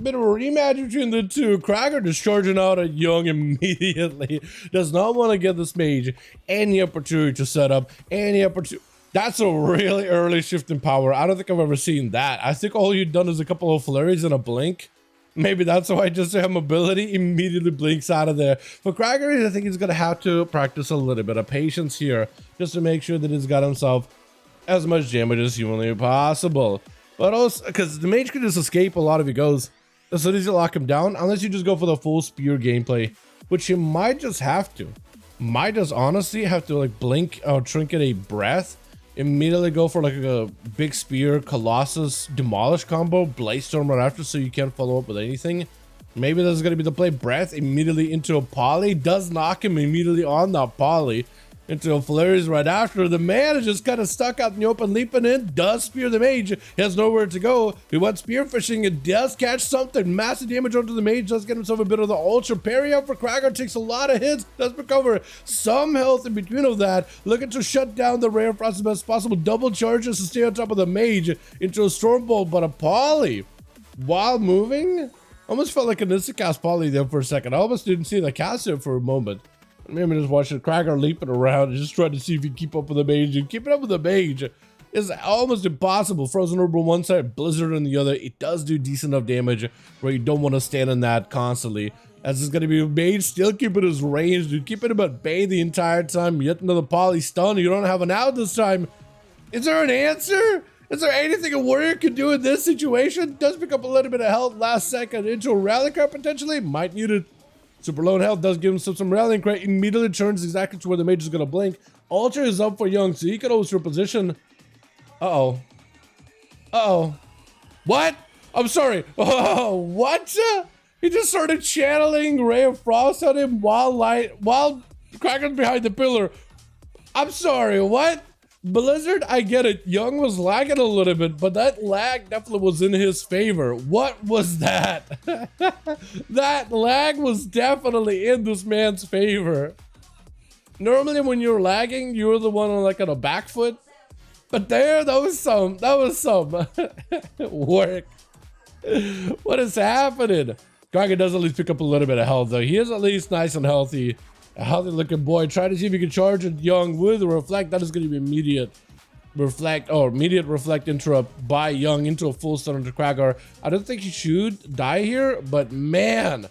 bit of a rematch between the two. Krager just charging out at Young immediately. Does not want to get this mage any opportunity to set up, any opportunity. That's a really early shift in power. I don't think I've ever seen that. I think all you've done is a couple of flurries and a blink. Maybe that's why just have mobility immediately blinks out of there. For Krager, I think he's going to have to practice a little bit of patience here just to make sure that he's got himself as much damage as humanly possible. But also, because the mage can just escape a lot of your goes as soon as you lock him down, unless you just go for the full spear gameplay, which you might just have to. Might just honestly have to like blink or trinket a breath, immediately go for like a big spear, Colossus, demolish combo, blaze storm right after so you can't follow up with anything. Maybe that's going to be the play. Breath immediately into a poly, does knock him immediately on that poly. Into a flurries right after. The man is just kind of stuck out in the open, leaping in, does spear the mage, he has nowhere to go. He went spear fishing, it does catch something, massive damage onto the mage, does get himself a bit of the ultra parry out for Krager, takes a lot of hits, does recover some health in between of that, looking to shut down the rare frost as best possible, double charges to stay on top of the mage into a storm bolt, but a poly while moving, almost felt like an instant cast poly there for a second. I almost didn't see the cast there for a moment. Maybe just watching Krager leaping around and just trying to see if you keep up with the mage. And keeping up with the mage is almost impossible. Frozen Orb on one side, Blizzard on the other. It does do decent enough damage where you don't want to stand in that constantly. As it's going to be a mage still keeping his range, dude. Keeping him at bay the entire time. Yet another poly stun. You don't have an out this time. Is there an answer? Is there anything a warrior can do in this situation? Does pick up a little bit of health last second into a rally card potentially. Might need it. Super low in health, does give him some rallying credit, immediately turns exactly to where the mage is going to blink. Ultra is up for Young, so he could always reposition. Uh-oh. Uh-oh. What? I'm sorry. Oh, what? He just started channeling Ray of Frost on him while Krager's behind the pillar. I'm sorry, what? Blizzard, I get it. Young was lagging a little bit, but that lag definitely was in his favor. What was that? That lag was definitely in this man's favor. Normally when you're lagging, you're the one on like on a back foot. But there, that was some work. What is happening? Krager does at least pick up a little bit of health though. He is at least nice and healthy. A healthy looking boy. Try to see if you can charge it Young with a reflect. That is going to be immediate reflect interrupt by Young into a full stun into Krager. I don't think he should die here, but man,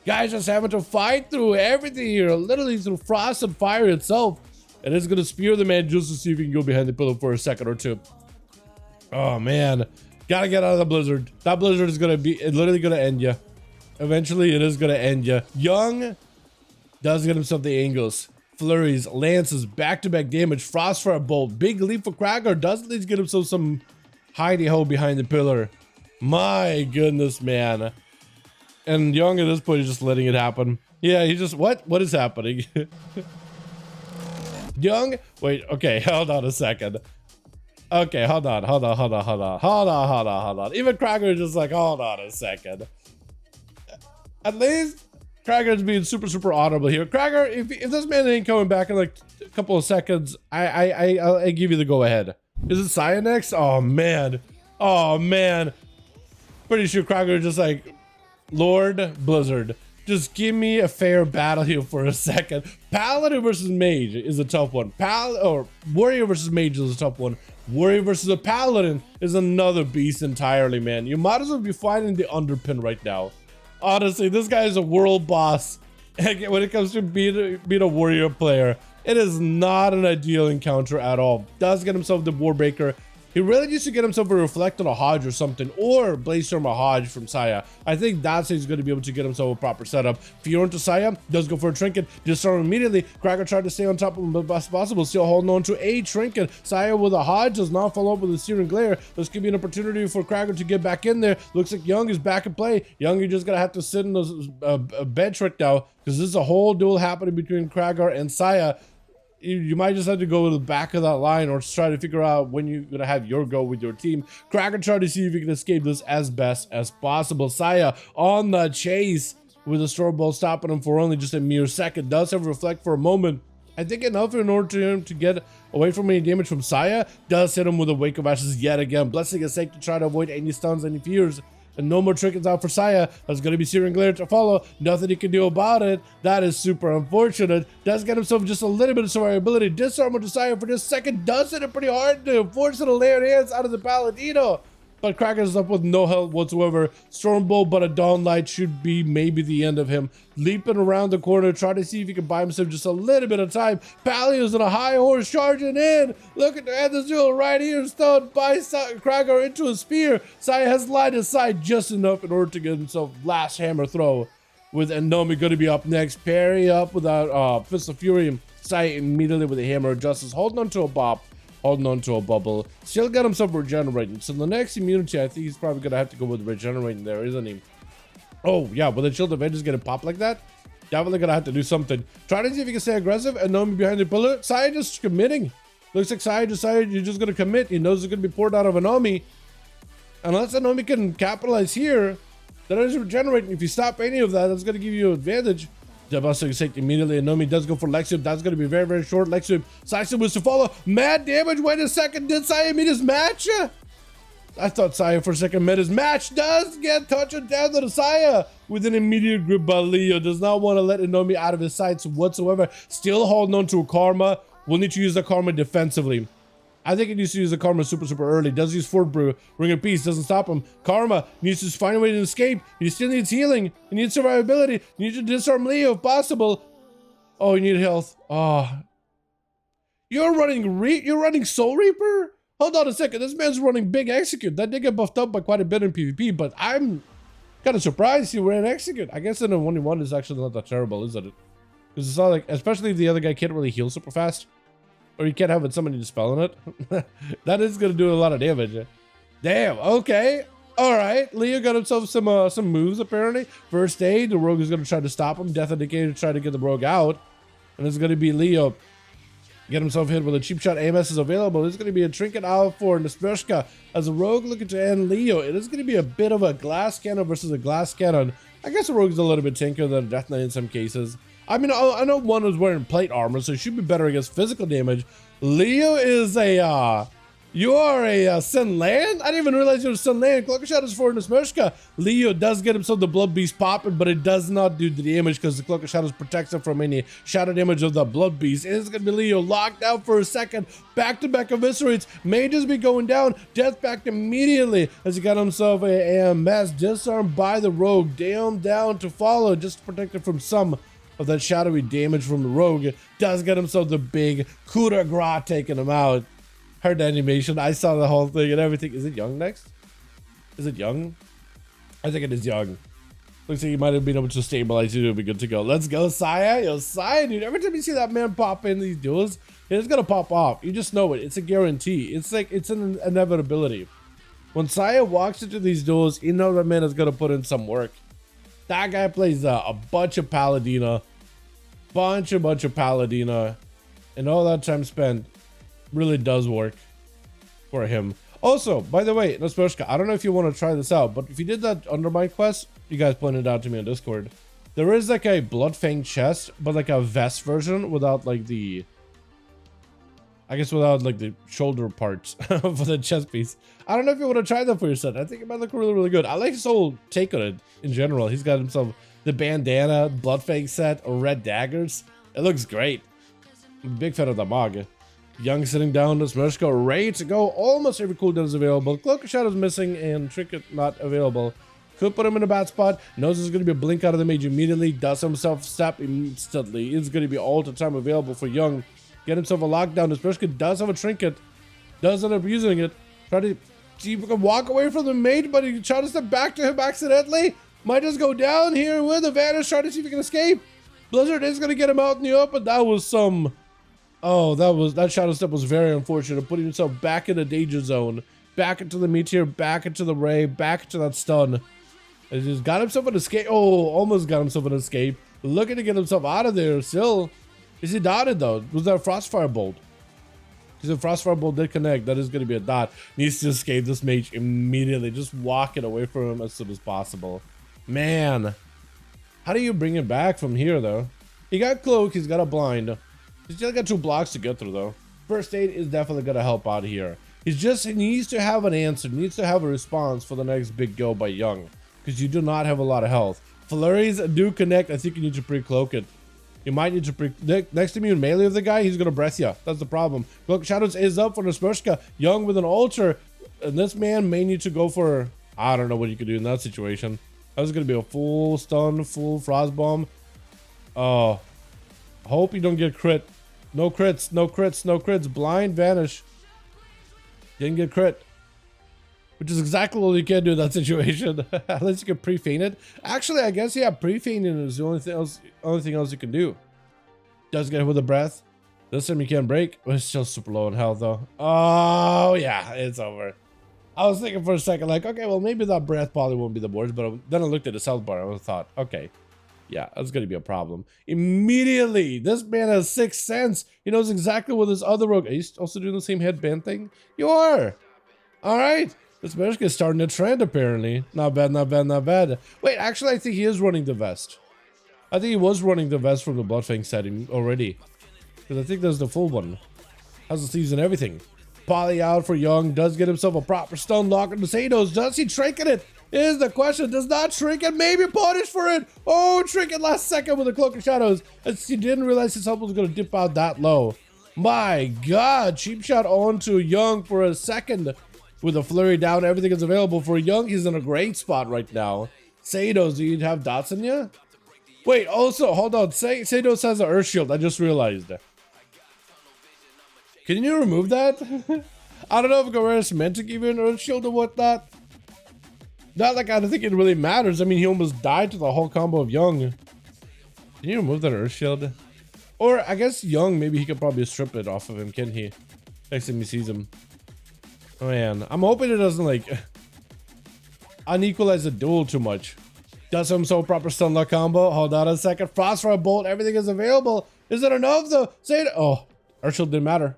guys just having to fight through everything here, literally through frost and fire itself. And it's going to spear the man just to see if he can go behind the pillar for a second or two. Oh man, gotta get out of the blizzard. That blizzard is going to be literally going to end you. Eventually it is going to end you. Young does get himself the angles, flurries, lances, back-to-back damage, frostfire bolt, big leap for Krager, does at least get himself some hidey-ho behind the pillar. My goodness, man. And Young at this point is just letting it happen. Yeah, he just, what is happening? Young, wait, okay, hold on a second. Okay, hold on. Even Krager is just like, hold on a second. At least Krager's being super honorable here. Krager, if this man ain't coming back in like a couple of seconds, I give you the go ahead. Is it Saya next? Oh man. Pretty sure Krager is just like, Lord Blizzard, just give me a fair battle here for a second. Paladin versus Mage is a tough one. Warrior versus Mage is a tough one. Warrior versus a Paladin is another beast entirely, man. You might as well be fighting the underpin right now. Honestly, this guy is a world boss when it comes to being a warrior player. It is not an ideal encounter at all. Does get himself the Warbreaker. He really needs to get himself a Reflect on a Hodge or something, or Blaze Storm a Hodge from Saya. I think that's how he's going to be able to get himself a proper setup. Fiora to Saya, does go for a Trinket, disarm immediately. Krager tried to stay on top of him as best possible, still holding on to a Trinket. Saya with a Hodge does not follow up with a Searing Glare. This could be an opportunity for Krager to get back in there. Looks like Young is back in play. Young, you're just going to have to sit in those bench right now, because this is a whole duel happening between Krager and Saya. You might just have to go to the back of that line or try to figure out when you're going to have your go with your team. Krager try to see if you can escape this as best as possible. Saya on the chase with a Storm Bolt stopping him for only just a mere second. Does have Reflect for a moment. I think enough in order for him to get away from any damage from Saya. Does hit him with a Wake of Ashes yet again. Blessing is safe to try to avoid any stuns, any fears. And no more trinkets out for Saya. That's going to be Searing Glare to follow. Nothing he can do about it. That is super unfortunate. Does get himself just a little bit of survivability. Disarm to Saya for just a second. Does hit it pretty hard to force it to lay hands out of the Paladino. But Kraken's up with no help whatsoever. Stormbolt, but a Dawnlight should be maybe the end of him. Leaping around the corner, trying to see if he can buy himself just a little bit of time. Palio's on a high horse charging in. Look at the end of the duel right here. Stunned by Kraken into a spear. Saya has line of sight just enough in order to get himself last hammer throw. With Enomi going to be up next. Parry up without Fist of Fury. Saya immediately with a hammer of justice. Holding on to a bop. Holding on to a bubble. Still got himself regenerating. So the next immunity, I think he's probably going to have to go with regenerating there, isn't he? Oh, yeah. With the Shield of Vengeance getting popped like that, definitely going to have to do something. Try to see if he can stay aggressive. And Nomi behind the pillar. Saya just committing. Looks like Saya decided you're just going to commit. He knows it's going to be poured out of Enomi. Unless Enomi can capitalize here, that is regenerating. If you stop any of that, that's going to give you an advantage. Devastating immediately. Enomi does go for Lexip. That's going to be very, very short. Lexip. Saya was to follow. Mad damage. Wait a second. Did Saya meet his match? I thought Saya for a second met his match. Does get touched down to the Saya with an immediate grip by Leo. Does not want to let Enomi out of his sights whatsoever. Still holding on to a Karma. Will need to use the Karma defensively. I think he needs to use the Karma super early. Does use Fort Brew. Ring of Peace doesn't stop him. Karma needs to find a way to escape. He still needs healing. He needs survivability. He needs to disarm Leo if possible. Oh, you need health. Oh. You're running Soul Reaper? Hold on a second. This man's running Big Execute. That did get buffed up by quite a bit in PvP, but I'm kind of surprised he ran Execute. I guess in a 1v1 is actually not that terrible, isn't it? Because it's not like, especially if the other guy can't really heal super fast. Or you can't have somebody dispelling it. That is going to do a lot of damage. Damn, okay. All right. Leo got himself some moves, apparently. First aid. The rogue is going to try to stop him. Death Indicator to try to get the rogue out. And it's going to be Leo. Get himself hit with a cheap shot. AMS is available. There's going to be a trinket out for Nespershka. As a rogue looking to end Leo, it is going to be a bit of a glass cannon versus a glass cannon. I guess the rogue's a little bit tankier than a Death Knight in some cases. I mean, I know one was wearing plate armor, so it should be better against physical damage. Leo is a, you are a Sun Land? I didn't even realize you were Sun Land. Cloak of Shadows for Nesmershka. Leo does get himself the Blood Beast popping, but it does not do the damage because the Cloak of Shadows protects him from any shadow damage of the Blood Beast. It is going to be Leo locked out for a second. Back-to-back eviscerates. May just be going down. Death back immediately as he got himself a mass disarmed by the rogue. Down to follow, just to protect him from some of that shadowy damage from the rogue. Does get himself the big coup de grace taking him out. Heard the animation. I saw the whole thing and everything. Is it Young next? Is it Young? I think it is Young. Looks like he might have been able to stabilize you. It'll be good to go. Let's go, Saya. Yo, Saya, dude. Every time you see that man pop in these duels, it's gonna pop off. You just know it. It's a guarantee. It's like, it's an inevitability. When Saya walks into these duels, you know that man is gonna put in some work. That guy plays a bunch of Paladina. Bunch of Paladina. And all that time spent really does work for him. Also, by the way, Nospershka, I don't know if you want to try this out, but if you did that Undermine quest, you guys pointed out to me on Discord, there is like a Bloodfang chest, but like a vest version without like the, I guess without like the shoulder parts for the chest piece. I don't know if you want to try that for your set. I think it might look really, really good. I like his whole take on it in general. He's got himself the bandana, Bloodfang set, or red daggers. It looks great. I'm a big fan of the mog. Young sitting down, Smershko ready to go. Almost every cooldown is available. Cloak of Shadows missing and Trinket not available. Could put him in a bad spot. Knows there's going to be a blink out of the mage immediately. Does himself step instantly. It's going to be all the time available for Young. Get himself a lockdown. Smershko does have a trinket. Does end up using it. Try to see if he can walk away from the mage, but he tried to step back to him accidentally. Might just go down here with a vanish. Try to see if he can escape. Blizzard is going to get him out in the open. That was some... Oh, that shadow step was very unfortunate. Putting himself back in the danger zone, back into the meteor, back into the ray, back into that stun. And just got himself an escape. Oh, almost got himself an escape. Looking to get himself out of there. Still, is he dotted though? Was that a Frostfire Bolt? Because if Frostfire Bolt did connect, that is going to be a dot. Needs to escape this mage immediately. Just walking away from him as soon as possible. Man, how do you bring it back from here though? He got cloak. He's got a blind. He's still got 2 blocks to get through though. First aid is definitely going to help out here. He needs to have an answer, needs to have a response for the next big go by Young, because you do not have a lot of health. Flurries do connect. I think you need to pre-cloak it. You might need to next time you melee with the guy, he's gonna breath you. That's the problem. Cloak of Shadows is up for Naspershka. Young with an altar, and this man may need to go for, I don't know what you could do in that situation. That was gonna be a full stun, full frost bomb. Oh, hope you don't get crit. No crits, no crits, no crits. Blind vanish. Didn't get crit, which is exactly what you can do in that situation. Unless you can pre-feign it. Actually, I guess yeah, pre-feigning is the only thing else you can do. Does get hit with a breath. This time you can't break. But it's still super low in health though. Oh yeah, it's over. I was thinking for a second like, okay, well maybe that breath probably won't be the worst, but then I looked at the health bar and I thought, okay, yeah, that's gonna be a problem. Immediately, this man has 6th sense. He knows exactly what this other rogue. Are you also doing the same headband thing? You are. All right. This Bershka is starting a trend apparently. Not bad, not bad, not bad. Wait, actually, I think he is running the vest. I think he was running the vest from the Bloodfang setting already, because I think that's the full one. Has the sleeves and everything. Poly out for Young. Does get himself a proper stun lock on the Sados. Does he trinket it? Is the question. Does not trinket. Maybe punish for it. Oh, trinket last second with the Cloak of Shadows. As he didn't realize his health was going to dip out that low. My God. Cheap shot onto Young for a second. With a flurry down, everything is available for Young. He's in a great spot right now. Sados, do you have dots in you? Wait, also, hold on. Sados has an Earth Shield. I just realized. Can you remove that? I don't know if Guerrero's meant to give you an Earth Shield or whatnot. Not like I don't think it really matters. I mean, he almost died to the whole combo of Young. Can you remove that Earth Shield? Or I guess Young, maybe he could probably strip it off of him, can he? Next time he sees him. Oh man, I'm hoping it doesn't like unequalize the duel too much. Does himself proper stun lock combo. Hold on a second. Frostfire bolt. Everything is available. Is it enough though? Say it. Oh, Earthshield didn't matter.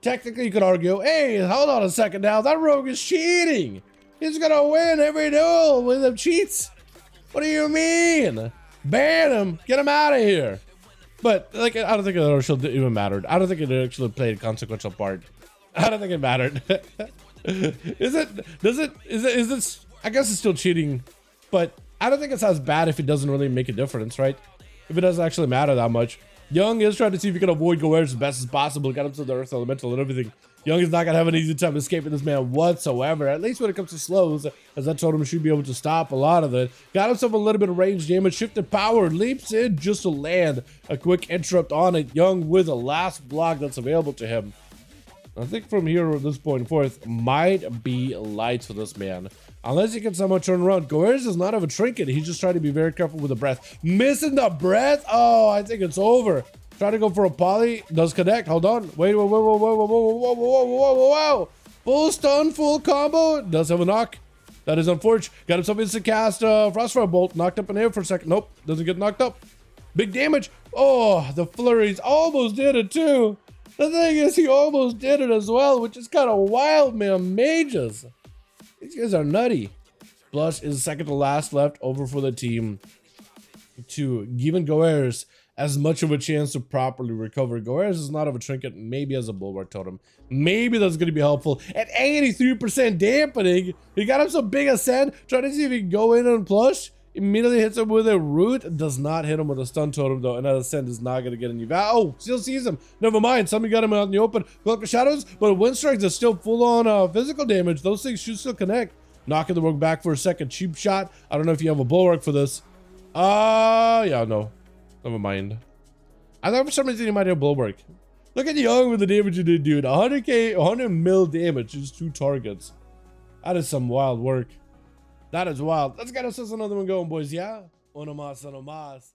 Technically, you could argue, hey, hold on a second now. That rogue is cheating. He's gonna win every duel with them cheats. What do you mean? Ban him. Get him out of here. But like, I don't think the Earthshield even mattered. I don't think it actually played a consequential part. I don't think it mattered. Is it? I guess it's still cheating, but I don't think it's as bad if it doesn't really make a difference, right? If it doesn't actually matter that much. Young is trying to see if he can avoid Goers as best as possible. Got him to the Earth Elemental and everything. Young is not going to have an easy time escaping this man whatsoever. At least when it comes to slows, as I told him, should be able to stop a lot of it. Got himself a little bit of range damage. Shifted power. Leaps in just to land a quick interrupt on it. Young with a last block that's available to him. I think from here at this point forth might be lights for this man. Unless he can somehow turn around. Goers does not have a trinket. He's just trying to be very careful with the breath. Missing the breath. Oh, I think it's over. Try to go for a poly. Does connect. Hold on. Wait, whoa, whoa, whoa, whoa, whoa, whoa, whoa, whoa, whoa, whoa, whoa. Full stun, full combo. Does have a knock. That is unfortunate. Got himself instant cast. Frostfire bolt. Knocked up in air for a second. Nope. Doesn't get knocked up. Big damage. Oh, the flurries almost did it too. The thing is, he almost did it as well, which is kind of wild, man. Mages. These guys are nutty. Blush is second to last left over for the team to giving Goers as much of a chance to properly recover. Goers is not of a trinket, maybe as a bulwark totem. Maybe that's going to be helpful. At 83% dampening, he got him some big ascent. Trying to see if he can go in on Plush. Immediately hits him with a root. Does not hit him with a stun totem though, and that ascent is not going to get any value. Oh, still sees him. Never mind. Somebody got him out in the open. Cloak of Shadows, but wind strikes are still full on physical damage. Those things should still connect. Knocking the rogue back for a second. Cheap shot. I don't know if you have a bulwark for this. Yeah, no. Never mind. I thought for some reason you might have a bulwark. Look at Young with the damage you did, dude. 100k, 100 mil damage, just 2 targets. That is some wild work. That is wild. Let's get us another one going, boys. Yeah? Uno más, uno más.